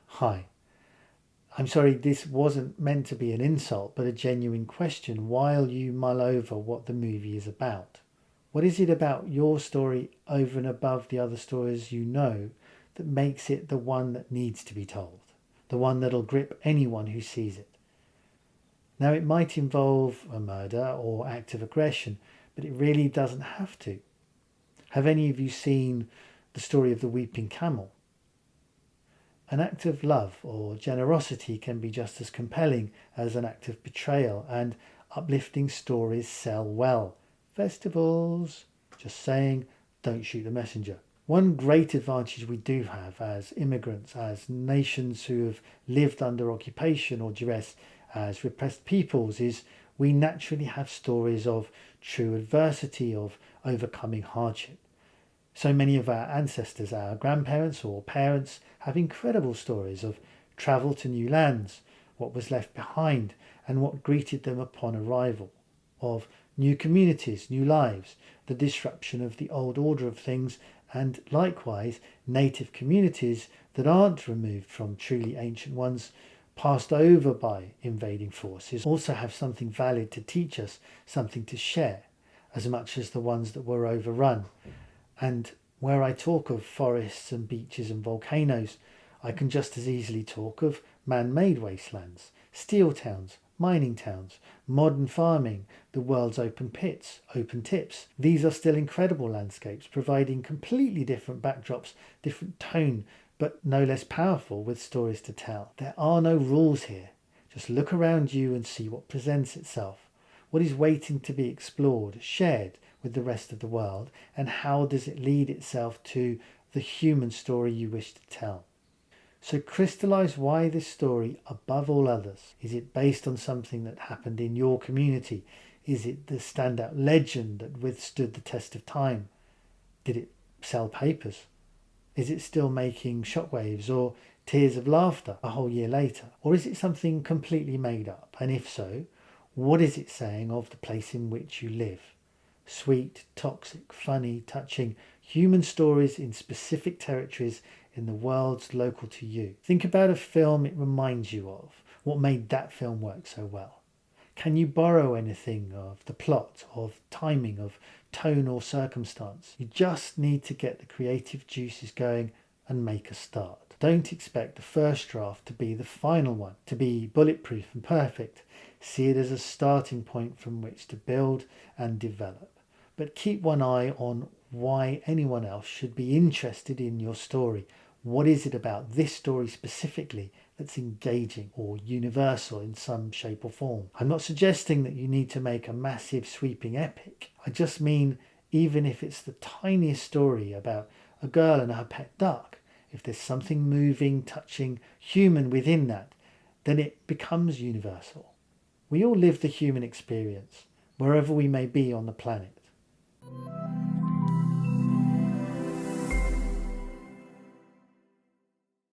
Hi. I'm sorry, this wasn't meant to be an insult, but a genuine question while you mull over what the movie is about. What is it about your story over and above the other stories you know that makes it the one that needs to be told? The one that'll grip anyone who sees it? Now, it might involve a murder or act of aggression, but it really doesn't have to. Have any of you seen the story of the Weeping Camel? An act of love or generosity can be just as compelling as an act of betrayal, and uplifting stories sell well. Festivals, just saying, don't shoot the messenger. One great advantage we do have as immigrants, as nations who have lived under occupation or duress, as repressed peoples, is we naturally have stories of true adversity, of overcoming hardship. So many of our ancestors, our grandparents or parents, have incredible stories of travel to new lands, what was left behind, and what greeted them upon arrival, of new communities, new lives, the disruption of the old order of things, and likewise native communities that aren't removed from truly ancient ones, passed over by invading forces, also have something valid to teach us, something to share, as much as the ones that were overrun. And where I talk of forests and beaches and volcanoes, I can just as easily talk of man-made wastelands, steel towns, mining towns, modern farming, the world's open pits, open tips. These are still incredible landscapes, providing completely different backdrops, different tone, but no less powerful with stories to tell. There are no rules here. Just look around you and see what presents itself. What is waiting to be explored, shared with the rest of the world, and how does it lead itself to the human story you wish to tell? So crystallize why this story above all others. Is it based on something that happened in your community? Is it the standout legend that withstood the test of time? Did it sell papers? Is it still making shockwaves or tears of laughter a whole year later? Or is it something completely made up? And if so, what is it saying of the place in which you live? Sweet, toxic, funny, touching human stories in specific territories in the worlds local to you. Think about a film it reminds you of. What made that film work so well? Can you borrow anything of the plot, of timing, of tone or circumstance? You just need to get the creative juices going and make a start. Don't expect the first draft to be the final one, to be bulletproof and perfect. See it as a starting point from which to build and develop. But keep one eye on why anyone else should be interested in your story. What is it about this story specifically that's engaging or universal in some shape or form? I'm not suggesting that you need to make a massive sweeping epic. I just mean, even if it's the tiniest story about a girl and her pet duck, if there's something moving, touching, human within that, then it becomes universal. We all live the human experience, wherever we may be on the planet.